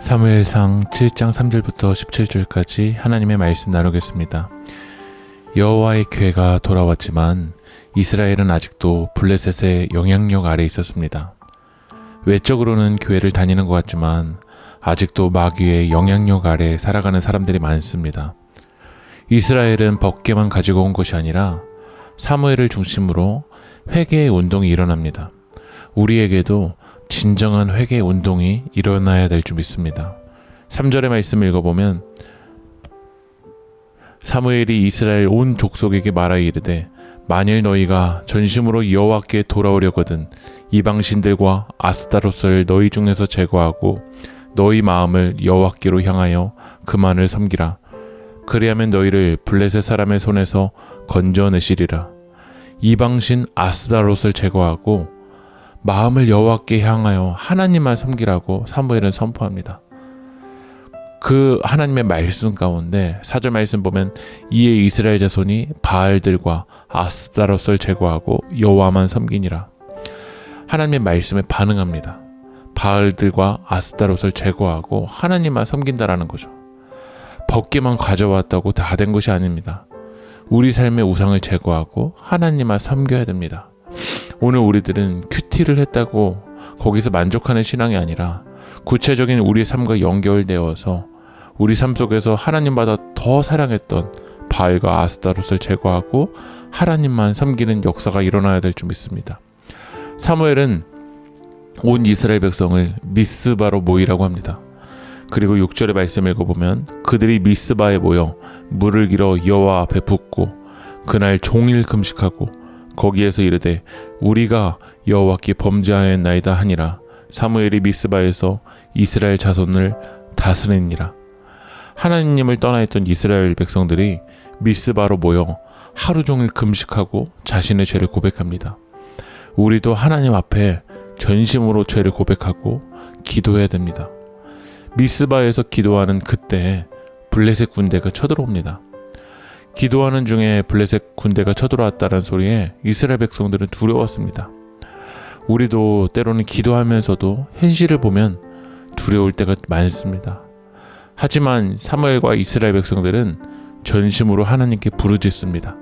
사무엘상 7장 3절부터 17절까지 하나님의 말씀 나누겠습니다. 여호와의 기회가 돌아왔지만 이스라엘은 아직도 블레셋의 영향력 아래 있었습니다. 외적으로는 교회를 다니는 것 같지만 아직도 마귀의 영향력 아래 살아가는 사람들이 많습니다. 이스라엘은 법궤만 가지고 온 것이 아니라 사무엘을 중심으로 회개의 운동이 일어납니다. 우리에게도 진정한 회개의 운동이 일어나야 될 줄 믿습니다. 3절의 말씀을 읽어보면 사무엘이 이스라엘 온 족속에게 말하여 이르되 만일 너희가 전심으로 여호와께 돌아오려거든 이방신들과 아스타롯을 너희 중에서 제거하고 너희 마음을 여호와께로 향하여 그만을 섬기라. 그리하면 너희를 블레셋 사람의 손에서 건져내시리라. 이방신 아스타롯을 제거하고 마음을 여호와께 향하여 하나님만 섬기라고 사무엘은 선포합니다. 그 하나님의 말씀 가운데 4절 말씀 보면 이에 이스라엘 자손이 바알들과 아스타롯을 제거하고 여호와만 섬기니라. 하나님의 말씀에 반응합니다. 바알들과 아스타롯을 제거하고 하나님만 섬긴다라는 거죠. 법궤만 가져왔다고 다 된 것이 아닙니다. 우리 삶의 우상을 제거하고 하나님만 섬겨야 됩니다. 오늘 우리들은 큐티를 했다고 거기서 만족하는 신앙이 아니라 구체적인 우리의 삶과 연결되어서 우리 삶 속에서 하나님보다 더 사랑했던 바알과 아스타롯을 제거하고 하나님만 섬기는 역사가 일어나야 될 줄 믿습니다. 사무엘은 온 이스라엘 백성을 미스바로 모이라고 합니다. 그리고 6절의 말씀을 읽어보면 그들이 미스바에 모여 물을 길어 여호와 앞에 붓고 그날 종일 금식하고 거기에서 이르되 우리가 여호와께 범죄하였나이다 하니라. 사무엘이 미스바에서 이스라엘 자손을 다스리니라. 하나님을 떠나 있던 이스라엘 백성들이 미스바로 모여 하루 종일 금식하고 자신의 죄를 고백합니다. 우리도 하나님 앞에 전심으로 죄를 고백하고 기도해야 됩니다. 미스바에서 기도하는 그때 블레셋 군대가 쳐들어옵니다. 기도하는 중에 블레셋 군대가 쳐들어왔다는 소리에 이스라엘 백성들은 두려웠습니다. 우리도 때로는 기도하면서도 현실을 보면 두려울 때가 많습니다. 하지만 사무엘과 이스라엘 백성들은 전심으로 하나님께 부르짖습니다.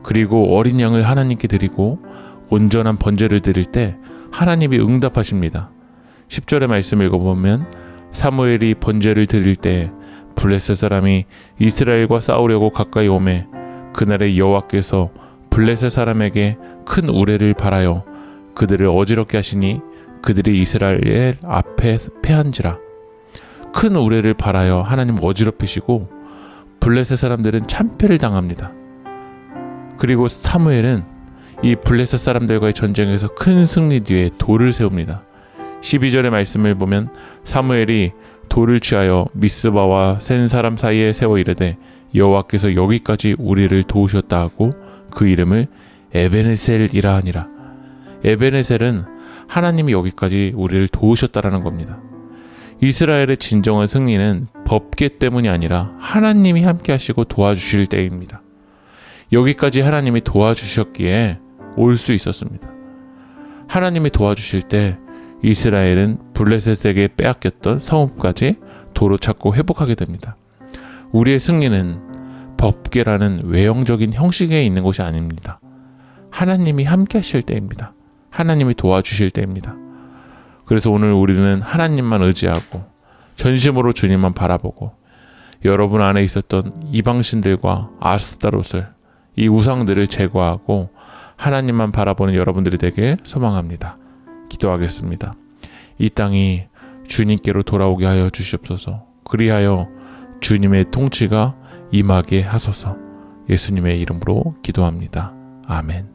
그리고 어린 양을 하나님께 드리고 온전한 번제를 드릴 때 하나님이 응답하십니다. 10절의 말씀을 읽어보면 사무엘이 번제를 드릴 때 블레셋 사람이 이스라엘과 싸우려고 가까이 오매 그날에 여호와께서 블레셋 사람에게 큰 우레를 발하여 그들을 어지럽게 하시니 그들이 이스라엘 앞에 패한지라. 큰 우레를 발하여 하나님 어지럽히시고 블레셋 사람들은 참패를 당합니다. 그리고 사무엘은 이 블레셋 사람들과의 전쟁에서 큰 승리 뒤에 돌을 세웁니다. 12절의 말씀을 보면 사무엘이 돌을 취하여 미스바와 센 사람 사이에 세워 이르되 여호와께서 여기까지 우리를 도우셨다 하고 그 이름을 에베네셀이라 하니라. 에베네셀은 하나님이 여기까지 우리를 도우셨다라는 겁니다. 이스라엘의 진정한 승리는 법궤 때문이 아니라 하나님이 함께 하시고 도와주실 때입니다. 여기까지 하나님이 도와주셨기에 올 수 있었습니다. 하나님이 도와주실 때 이스라엘은 블레셋에게 빼앗겼던 성읍까지 도로 찾고 회복하게 됩니다. 우리의 승리는 법궤라는 외형적인 형식에 있는 것이 아닙니다. 하나님이 함께 하실 때입니다. 하나님이 도와주실 때입니다. 그래서 오늘 우리는 하나님만 의지하고 전심으로 주님만 바라보고 여러분 안에 있었던 이방신들과 아스타롯을 이 우상들을 제거하고 하나님만 바라보는 여러분들이 되길 소망합니다. 기도하겠습니다. 이 땅이 주님께로 돌아오게 하여 주시옵소서. 그리하여 주님의 통치가 임하게 하소서. 예수님의 이름으로 기도합니다. 아멘.